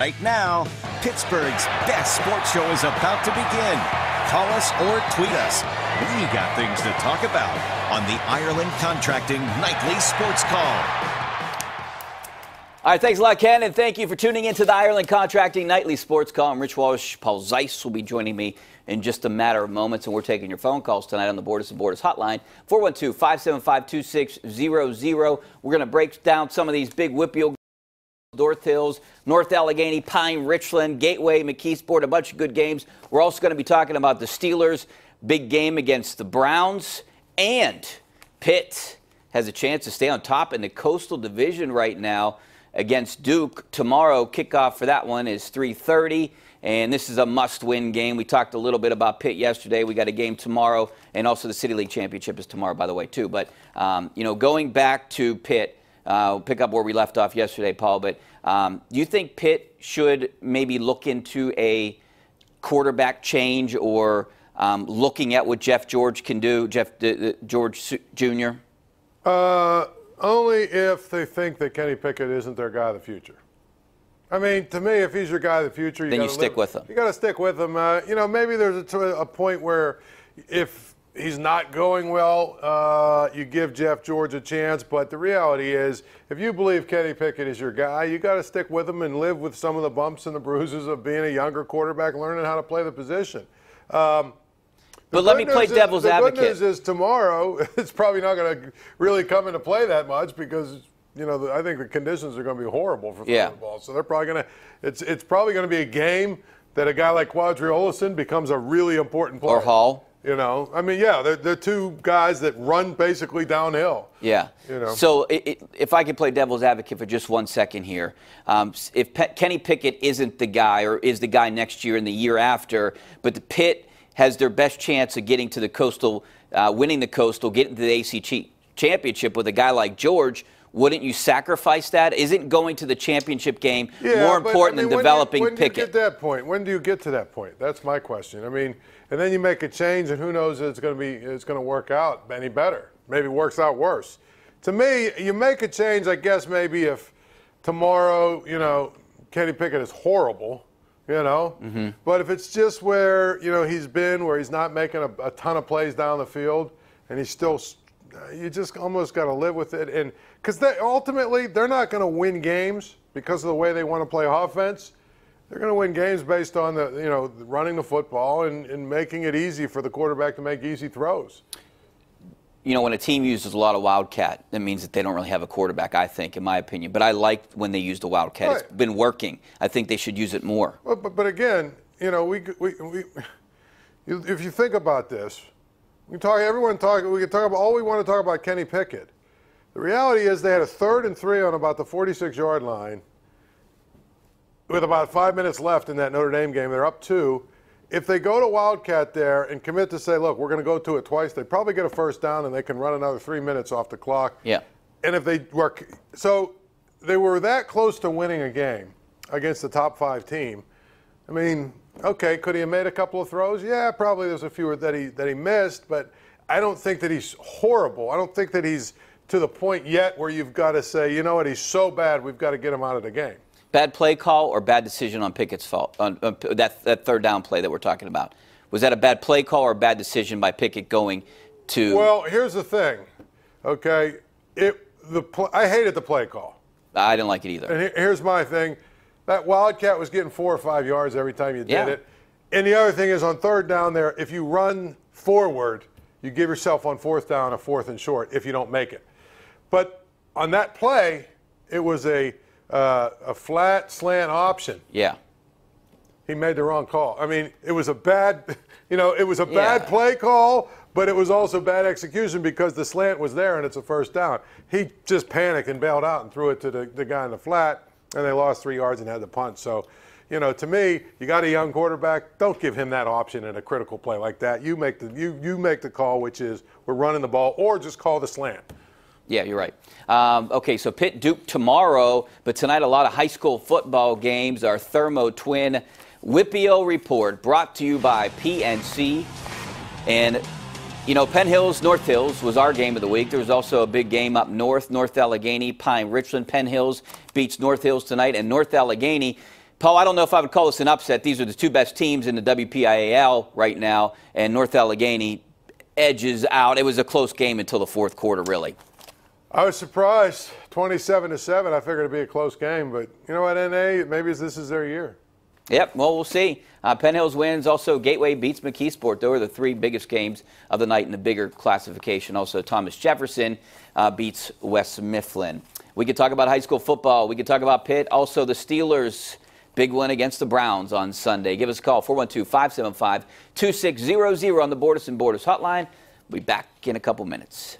Right now, Pittsburgh's best sports show is about to begin. Call us or tweet us. We got things to talk about on the Ireland Contracting Nightly Sports Call. All right, thanks a lot, Ken, and thank you for tuning into the Ireland Contracting Nightly Sports Call. I'm Rich Walsh. Paul Zeise will be joining me in just a matter of moments, and we're taking your phone calls tonight on the Borders and Borders hotline, 412-575-2600. We're going to break down some of these big Whitfield, North Hills, North Allegheny, Pine, Richland, Gateway, McKeesport, a bunch of good games. We're also going to be talking about the Steelers' big game against the Browns, and Pitt has a chance to stay on top in the Coastal Division right now against Duke. Tomorrow, kickoff for that one is 3:30, and this is a must-win game. We talked a little bit about Pitt yesterday. We got a game tomorrow, and also the City League Championship is tomorrow, by the way, too. But, going back to Pitt, we'll pick up where we left off yesterday, Paul, but do you think Pitt should maybe look into a quarterback change or looking at what Jeff George can do, George Jr.? Only if they think that Kenny Pickett isn't their guy of the future. I mean, to me, if he's your guy of the future, then you stick with him. You got to stick with him. Maybe there's a point where if he's not going well, you give Jeff George a chance. But the reality is, if you believe Kenny Pickett is your guy, you got to stick with him and live with some of the bumps and the bruises of being a younger quarterback, learning how to play the position. But let me play devil's advocate. The good news is tomorrow, it's probably not going to really come into play that much because, I think the conditions are going to be horrible for football. So they're probably going to – it's probably going to be a game that a guy like Quadri Olison becomes a really important player. Or Hall. They're two guys that run basically downhill. Yeah. So if I could play devil's advocate for just 1 second here, if Kenny Pickett isn't the guy or is the guy next year and the year after, but the Pitt has their best chance of getting to the Coastal, winning the Coastal, getting to the ACC championship with a guy like George, wouldn't you sacrifice that? Isn't going to the championship game more important than developing Pickett? When do you get that point? When do you get to that point? That's my question. And then you make a change, and who knows if it's going to work out any better. Maybe it works out worse. To me, you make a change, I guess, maybe if tomorrow, Kenny Pickett is horrible, Mm-hmm. But if it's just where, where he's not making a ton of plays down the field, and he's still – you just almost got to live with it. And because ultimately, they're not going to win games because of the way they want to play offense. They're going to win games based on running the football and making it easy for the quarterback to make easy throws. When a team uses a lot of Wildcat, that means that they don't really have a quarterback, I think, in my opinion. But I like when they use the Wildcat. Right. It's been working. I think they should use it more. But again, if you think about this, we can talk about all we want to talk about Kenny Pickett. The reality is they had a 3rd and 3 on about the 46-yard line with about 5 minutes left in that Notre Dame game. They're up 2. If they go to Wildcat there and commit to say, look, we're going to go to it twice, they probably get a first down and they can run another 3 minutes off the clock. Yeah. And if they work – so they were that close to winning a game against the top 5 team. Okay, could he have made a couple of throws? Yeah, probably there's a few that he missed, but I don't think that he's horrible. I don't think that he's to the point yet where you've got to say, you know what, he's so bad, we've got to get him out of the game. Bad play call or bad decision on Pickett's fault, on that third down play that we're talking about? Was that a bad play call or a bad decision by Pickett going to – Well, here's the thing, okay? I hated the play call. I didn't like it either. And here's my thing. That Wildcat was getting 4 or 5 yards every time you did it. And the other thing is on third down there, if you run forward, you give yourself on 4th down a 4th and short if you don't make it. But on that play, it was a flat slant option. Yeah. He made the wrong call. It was a bad, bad play call, but it was also bad execution because the slant was there and it's a first down. He just panicked and bailed out and threw it to the guy in the flat. And they lost 3 yards and had to punt. So, to me, you got a young quarterback. Don't give him that option in a critical play like that. You make the call, which is we're running the ball, or just call the slant. Yeah, you're right. Okay, so Pitt Duke tomorrow, but tonight a lot of high school football games. Our Thermo Twin Whippio Report brought to you by PNC. And Penn Hills, North Hills was our game of the week. There was also a big game up north, North Allegheny, Pine, Richland. Penn Hills beats North Hills tonight, and North Allegheny Paul, I don't know if I would call this an upset. These are the two best teams in the WPIAL right now, and North Allegheny edges out. It was a close game until the fourth quarter, really. I was surprised, 27-7. I figured it'd be a close game, but you know what, NA, maybe this is their year. Yep, well, we'll see. Penn Hills wins. Also, Gateway beats McKeesport. Those are the three biggest games of the night in the bigger classification. Also, Thomas Jefferson beats West Mifflin. We could talk about high school football. We could talk about Pitt. Also, the Steelers' big win against the Browns on Sunday. Give us a call, 412-575-2600 on the Borders and Borders hotline. We'll be back in a couple minutes.